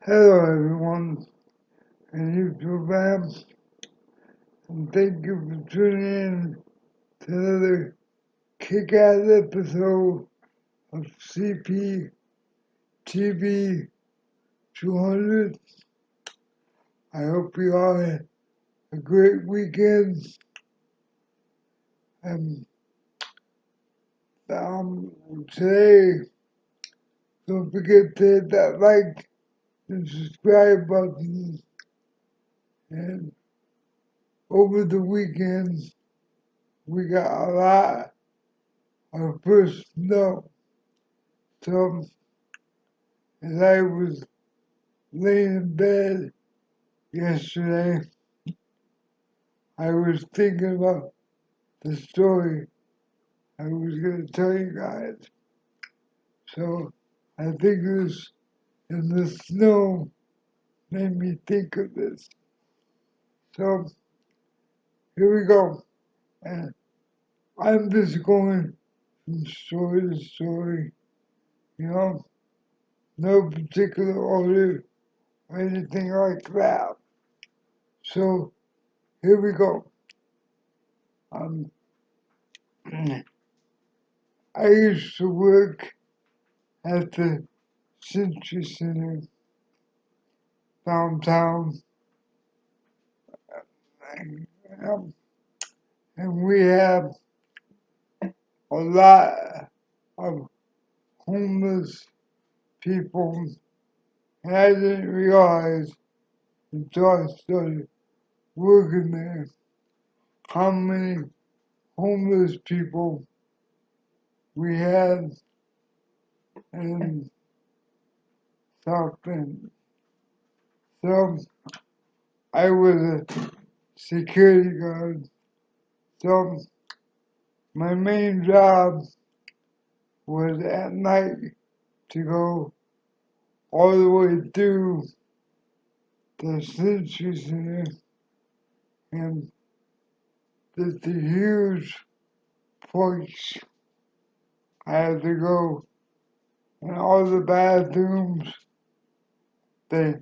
Hello everyone, and YouTube fam, and thank you for tuning in to another kick-ass episode of CP TV 200. I hope you all had a great weekend. And today, don't forget to hit that like and subscribe button. And over the weekend, we got a lot of first snow. So as I was laying in bed yesterday, I was thinking about the story I was going to tell you guys. So I think this in the snow made me think of this. So here we go. And I'm just going from story to story, you know, no particular order or anything like that. So here we go. Um, I used to work at the Century Center downtown, and, um, and we have a lot of homeless people. And I didn't realize until I started working there how many homeless people we had in South Bend. So I was a security guard. So my main job was at night to go all the way through the Century Center, and there's the huge place I had to go, and all the bathrooms, they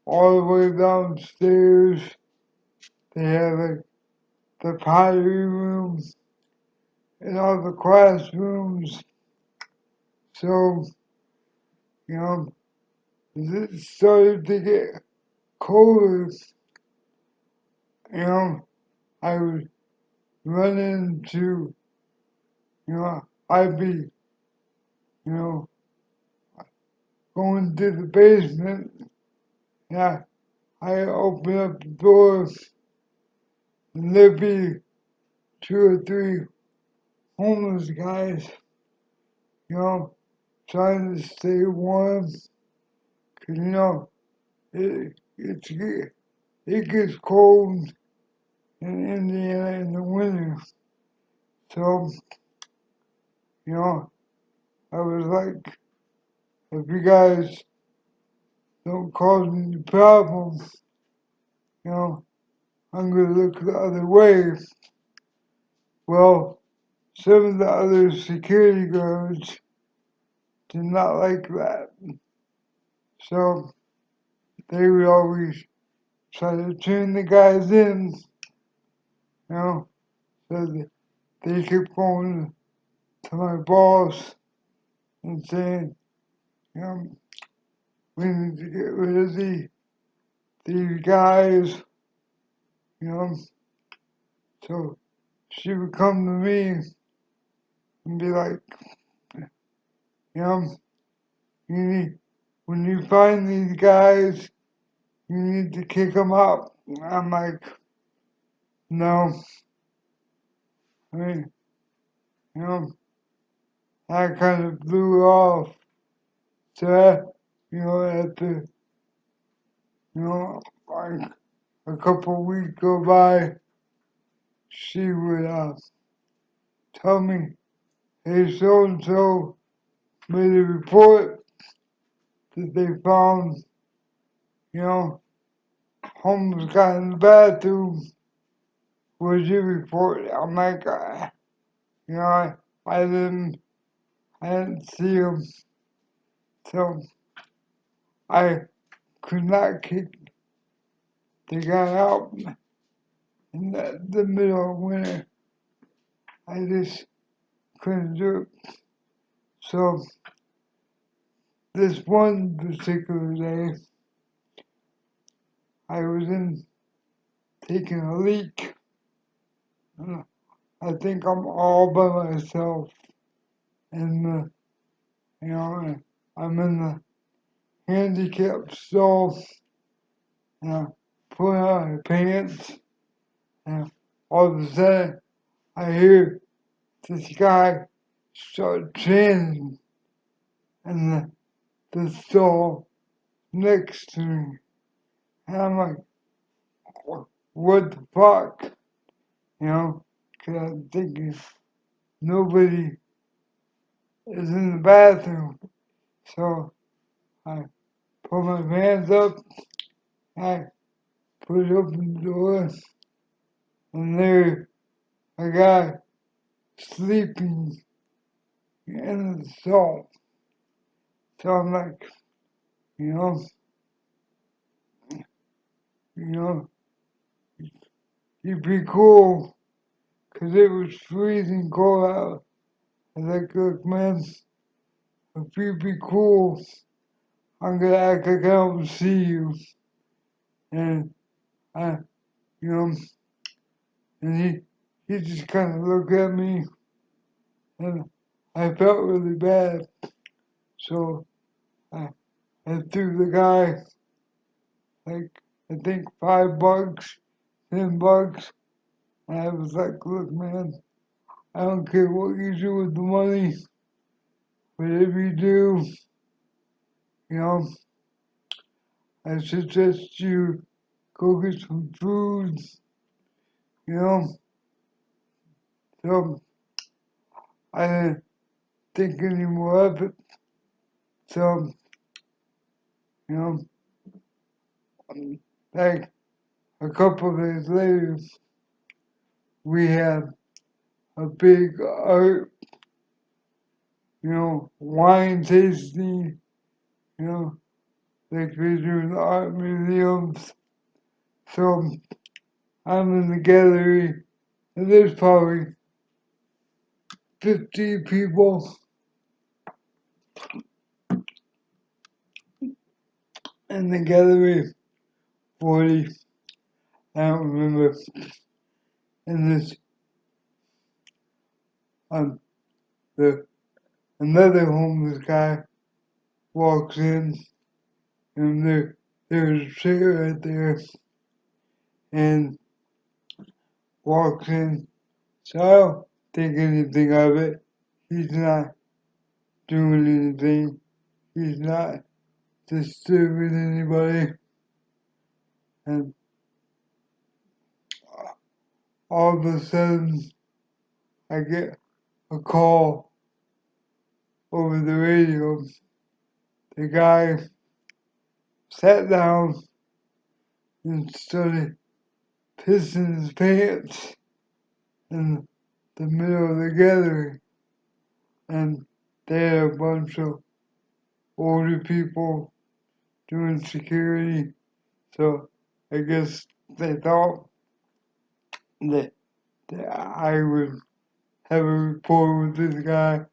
all the way downstairs, they have like the pottery room and all the classrooms. So, you know, as it started to get colder, you know, I would run into, I'd be, know, going to the basement. Yeah, I open up the door and there'd be two or three homeless guys, trying to stay warm. 'Cause, it gets cold in Indiana in the winter. So, you know, I was like, if you guys don't cause any problems, you know, I'm gonna look the other way. Well, some of the other security guards did not like that. So they would always try to turn the guys in, you know, so that they kept going to my boss and saying, you know, we need to get rid of these guys, you know. So she would come to me and be like, you know, you need, when you find these guys, you need to kick them out. I'm like, no, I mean, you know, I kind of blew off. So, after, like a couple weeks go by, she would tell me, hey, so and so made a report that they found, you know, homeless guy in the bathroom. Where's your report? I'm like, I didn't see him. So I could not kick the guy out in the middle of winter. I just couldn't do it. So this one particular day, I was taking a leak. I think I'm all by myself in the, I'm in the handicap stall, and I put on my pants, and all of a sudden I hear this guy start chanting in the stall next to me. And I'm like, what the fuck? Cause I'm thinking nobody is in the bathroom. So I put my hands up, I put open the door, and there a guy sleeping in the stall. So I'm like, you know, you know, you'd be cool, cause it was freezing cold out. I was like, look, man, if you'd be cool, I'm gonna act like I don't see you. And I, you know, and he just kind of looked at me, and I felt really bad. So I, I threw the guy like, I think $5, $10. And I was like, look, man, I don't care what you do with the money, whatever you do, you know, I suggest you go get some food, you know. So I didn't think any more of it. So, you know, like a couple of days later, we had a big art, wine tasting, you know, like they do in the art museums. So I'm in the gallery, and there's probably 50 people in the gallery, 40, I don't remember. And this, um, the another homeless guy walks in, and there's a chair right there, and walks in. So I don't think anything of it. He's not doing anything. He's not disturbing anybody. And all of a sudden, I get a call over the radio. The guy sat down and started pissing his pants in the middle of the gathering. And they had a bunch of older people doing security. So I guess they thought that I would have a rapport with this guy.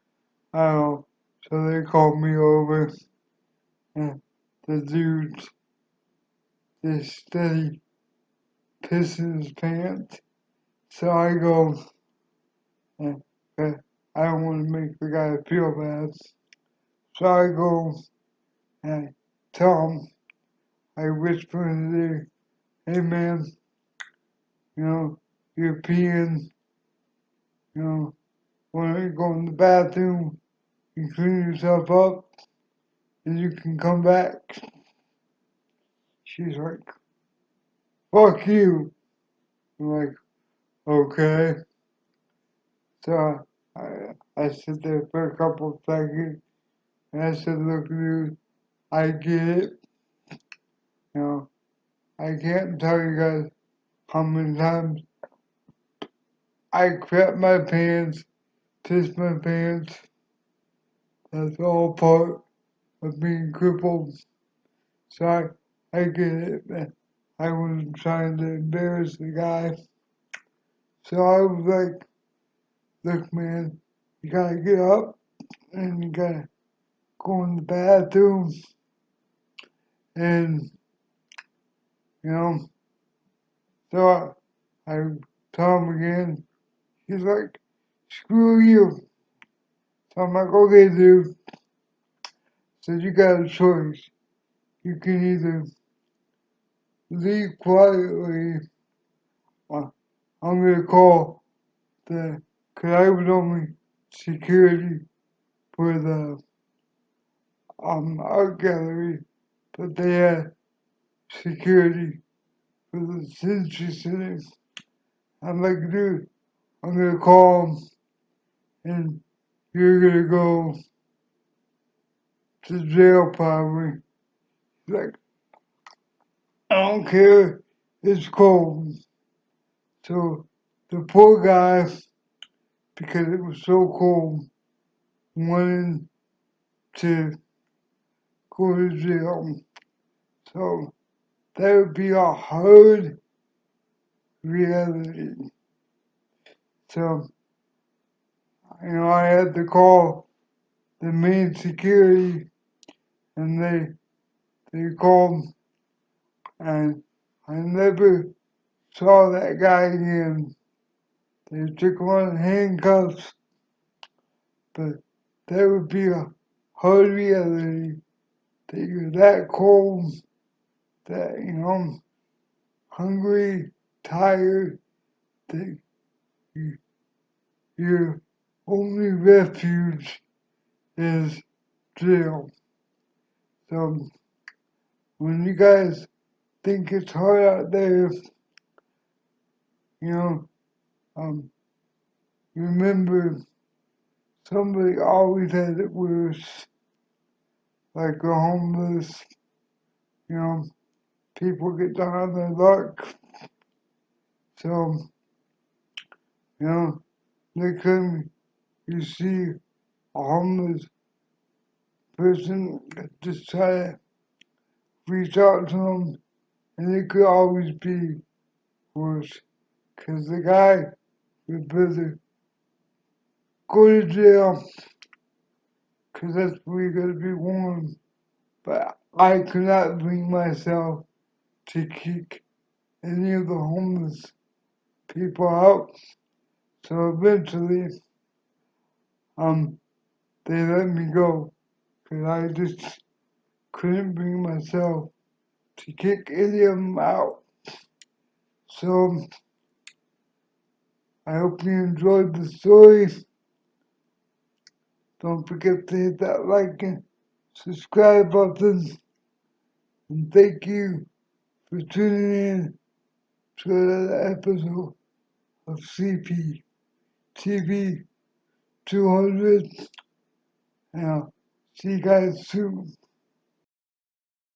I don't know. So they called me over, and the dude's just steady pissing his pants. So I go, and I don't want to make the guy feel bad. So I go and I tell him, I whisper in his ear, hey man, you're peeing, when you go in the bathroom, you clean yourself up, and you can come back. She's like, fuck you. I'm like, okay. So I sit there for a couple of seconds, and I said, look, dude, I get it. I can't tell you guys how many times I crap my pants, piss my pants. That's all part of being crippled. So I get it, man. I wasn't trying to embarrass the guy. So I was like, look, man, you gotta get up and you gotta go in the bathroom and, you know, so I tell him again. He's like, screw you. So I'm like, okay, dude. So you got a choice. You can either leave quietly or I'm gonna call cause I was only security for the art gallery, but they had security for the Century Center. I'm like, dude, I'm gonna call 'em and you're gonna go to jail probably. He's like, I don't care, it's cold. So the poor guy, because it was so cold, wanted to go to jail. So that would be a hard reality. So, I had to call the main security and they called and I never saw that guy again. They took him on handcuffs, but that would be a hard reality that you're that cold, that, hungry, tired, that you, your only refuge is jail. So when you guys think it's hard out there, you know, um, remember somebody always had it worse, like the homeless, you know, people get down on their luck. So, you know, next time you see a homeless person, just try to reach out to them, and it could always be worse. Because the guy would rather go to jail, because that's where you're going to be warm. But I could not bring myself to kick any of the homeless people out. So eventually, um, they let me go because I just couldn't bring myself to kick any of them out. So I hope you enjoyed the story. Don't forget to hit that like and subscribe button. And thank you for tuning in to another episode of CP TV 200. And I'll see you guys soon.